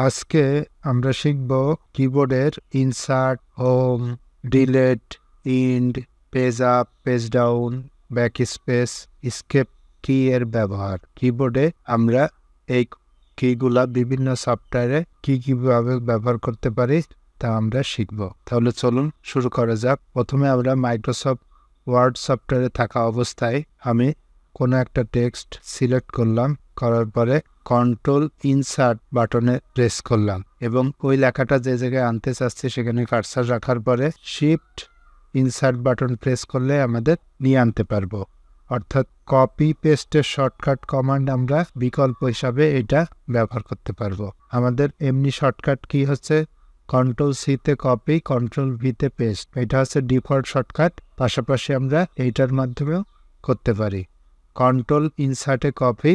আজকে আমরা শিখব কিবোর্ডের insert, home, delete, ইন্ড, page up, page down, backspace, escape কি এর ব্যবহার। কিবোর্ডে আমরা এই কিগুলা বিভিন্ন সফটওয়্যারে কিভাবে ব্যবহার করতে পারি তা আমরা শিখব। তাহলে চলুন শুরু করা যাক। প্রথমে আমরা মাইক্রোসফট ওয়ার্ড সফটওয়্যারে থাকা অবস্থায় আমি কোনো একটা টেক্সট সিলেক্ট করলাম, করার পরে কন্ট্রোল ইনসার্ট বাটনে প্রেস করলাম এবং ওই লেখাটা যে জায়গায় আনতে চাচ্ছি সেখানে কার্সার রাখার পরে শিফট ইনসার্ট বাটন প্রেস করলে আমাদের নিয়ে আনতে পারবো। অর্থাৎ কপি পেস্টের শর্টকাট কমান্ড আমরা বিকল্প হিসাবে এটা ব্যবহার করতে পারবো। আমাদের এমনি শর্টকাট কি হচ্ছে কন্ট্রোল সিতে কপি, কন্ট্রোল ভিতে পেস্ট, এটা হচ্ছে ডিফল্ট শর্টকাট। পাশাপাশি আমরা এইটার মাধ্যমেও করতে পারি। কন্ট্রোল ইনসার্টে কপি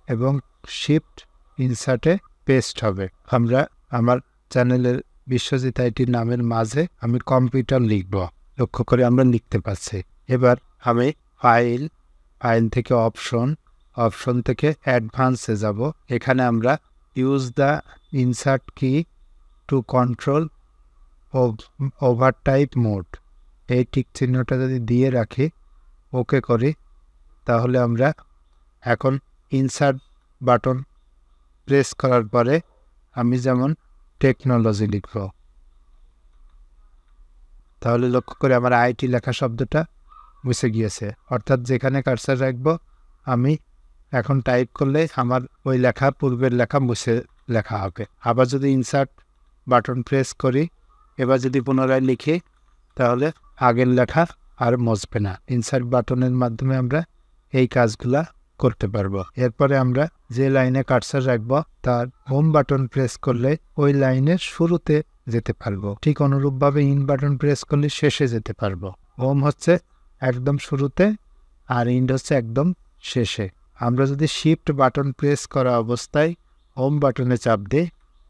এবং শিফট ইনসার্টে পেস্ট হবে। আমরা আমার চ্যানেলের বিশ্বজিৎ আইটি নামের মাঝে আমি কম্পিউটার লিখব, লক্ষ্য করে আমরা লিখতে পারছি। এবার আমি ফাইল থেকে অপশন থেকে অ্যাডভান্সে যাব। এখানে আমরা ইউজ দ্য ইনসার্ট কি টু কন্ট্রোল ওভারটাইপ মোড, এই টিক চিহ্নটা যদি দিয়ে রাখি, ওকে করি, তাহলে আমরা এখন ইনসার্ট বাটন প্রেস করার পরে আমি যেমন টেকনোলজি লিখব, তাহলে লক্ষ্য করে আমার আইটি লেখা শব্দটা মুছে গিয়েছে। অর্থাৎ যেখানে কার্সার রাখবো আমি এখন টাইপ করলে আমার ওই লেখা পূর্বের লেখা মুছে লেখা হবে। আবার যদি ইনসার্ট বাটন প্রেস করি, এবার যদি পুনরায় লিখি, তাহলে আগের লেখা আর মুছবে না। ইনসার্ট বাটনের মাধ্যমে আমরা এই কাজগুলা করতে পারবো। এরপরে আমরা যে লাইনে কার্সার রাখবো তার হোম বাটন প্রেস করলে ওই লাইনের শুরুতে যেতে পারবো। ঠিক অনুরূপভাবে ইন বাটন প্রেস করলে শেষে যেতে পারবো। হোম হচ্ছে একদম শুরুতে আর ইন্ড হচ্ছে একদম শেষে। আমরা যদি শিফট বাটন প্রেস করা অবস্থায় হোম বাটনে চাপ দিই,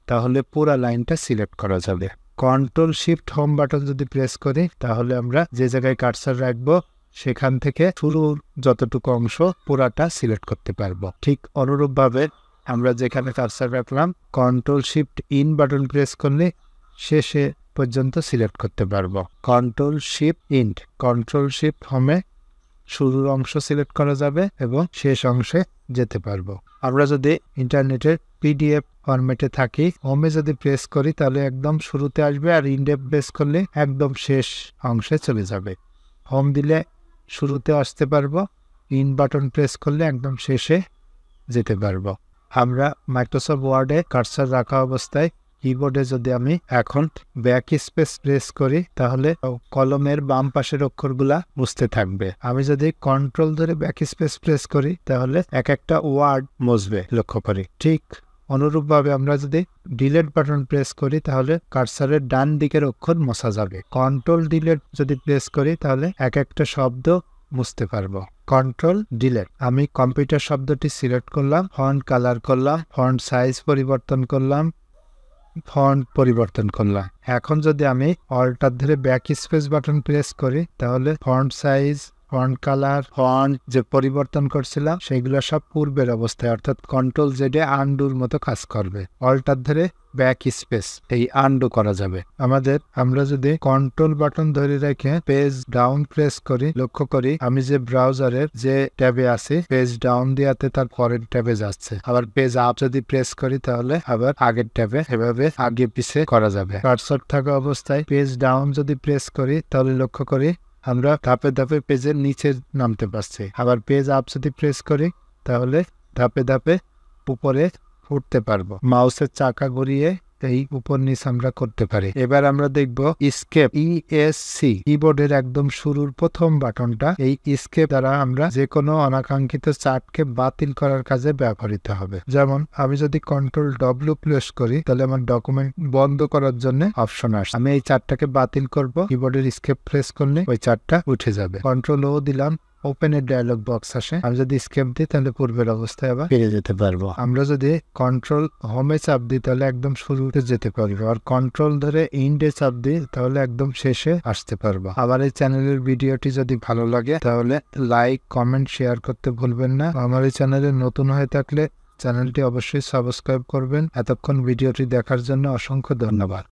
তাহলে পুরা লাইনটা সিলেক্ট করা যাবে। কন্ট্রোল শিফট হোম বাটন যদি প্রেস করি, তাহলে আমরা যে জায়গায় কার্সার রাখবো সেখান থেকে শুরুর যতটুকু অংশ পুরাটা সিলেক্ট করতে পারবো। ঠিক অনুরূপভাবে আমরা যেখানে কার্সার রাখলাম control shift in button press করলে শেষে পর্যন্ত সিলেক্ট করতে পারবো। কন্ট্রোল শিফট ইন্ড, কন্ট্রোল শিফট হোমে শুরুর অংশ সিলেক্ট করা যাবে এবং শেষ অংশে যেতে পারবো। আমরা যদি ইন্টারনেটের পিডিএফ ফরম্যাটে থাকি, হোমে যদি প্রেস করি তাহলে একদম শুরুতে আসবে, আর ইন্ডে প্রেস করলে একদম শেষ অংশে চলে যাবে। হোম দিলে শুরুতে আসতে পারবো, ইন বাটন প্রেস করলে একদম শেষে যেতে পারবো। আমরা মাইক্রোসফট ওয়ার্ডে কার্সার রাখা অবস্থায় কিবোর্ডে যদি আমি এখন ব্যাকস্পেস প্রেস করি, তাহলে কলমের বাম পাশের অক্ষরগুলা মুছতে থাকবে। আমি যদি কন্ট্রোল ধরে ব্যাকস্পেস প্রেস করি, তাহলে এক একটা ওয়ার্ড মুছবে, লক্ষ্য করি। ঠিক অনুরূপভাবে আমরা যদি ডিলেট বাটন প্রেস করি, তাহলে কার্সারের ডান দিকের অক্ষর মোছা যাবে। কন্ট্রোল ডিলেট যদি প্রেস করি, তাহলে এক একটা শব্দ মুছতে পারবো। কন্ট্রোল ডিলেট, আমি কম্পিউটার শব্দটি সিলেক্ট করলাম, ফন্ট কালার করলাম, ফন্ট সাইজ পরিবর্তন করলাম, ফন্ট পরিবর্তন করলাম। এখন যদি আমি অল্টার ধরে ব্যাক স্পেস বাটন প্রেস করি, তাহলে font size, font colour, font যে পরিবর্তন করছিলাম সেগুলো সব পূর্বের অবস্থায়, অর্থাৎ কন্ট্রোল জেডে আন্ডুর মতো কাজ করবে। অল্টার ধরে ব্যাক স্পেস এই আন্ডু করা যাবে। আমরা যদি কন্ট্রোল বাটন ধরে রেখে পেজ ডাউন প্রেস করি, লক্ষ্য করি আমি যে ব্রাউজারের যে ট্যাবে আছি পেজ ডাউন দিয়াতে তার পরের ট্যাবে যাচ্ছে। আবার পেজ আপ যদি প্রেস করি, তাহলে আবার আগের ট্যাবে, এভাবে আগে পিছে করা যাবে। কার্সর থাকা অবস্থায় পেজ ডাউন যদি প্রেস করি, তাহলে লক্ষ্য করি আমরা ধাপে ধাপে পেজের নিচে নামতে পারছি। আবার পেজ আপ যদি প্রেস করি, তাহলে ধাপে ধাপে উপরে উঠতে পারবো। মাউসের চাকা ঘুরিয়ে এই উপর নিচ আমরা করতে পারি। এবার আমরা দেখব এসকেপ, ESC, কিবোর্ডের একদম শুরুর প্রথম বাটনটা। এই এসকেপ দ্বারা আমরা যে কোনো অনাকাঙ্ক্ষিত চার্টকে বাতিল করার কাজে ব্যবহৃত হবে। যেমন আমি যদি কন্ট্রোল W প্রেস করি, তাহলে আমার ডকুমেন্ট বন্ধ করার জন্য অপশন আসে। আমি এই চার্টটাকে বাতিল করব, কিবোর্ডের এসকেপ প্রেস করলে ওই চার্টটা উঠে যাবে। কন্ট্রোল ও দিলাম, ওপেনের ডায়লগ বক্স আসে। আমি যদি স্কেপ দিই, তাহলে পূর্বের অবস্থায় আবার ফিরে যেতে পারবো। আমরা যদি কন্ট্রোল হোমে চাপ দিই, তাহলে একদম শুরুতে যেতে পারবো। আর কন্ট্রোল ধরে ইন্ডে চাপ দিই, তাহলে একদম শেষে আসতে পারবো। আবার এই চ্যানেলের ভিডিওটি যদি ভালো লাগে, তাহলে লাইক, কমেন্ট, শেয়ার করতে ভুলবেন না। আমার এই চ্যানেলে নতুন হয়ে থাকলে চ্যানেলটি অবশ্যই সাবস্ক্রাইব করবেন। এতক্ষণ ভিডিওটি দেখার জন্য অসংখ্য ধন্যবাদ।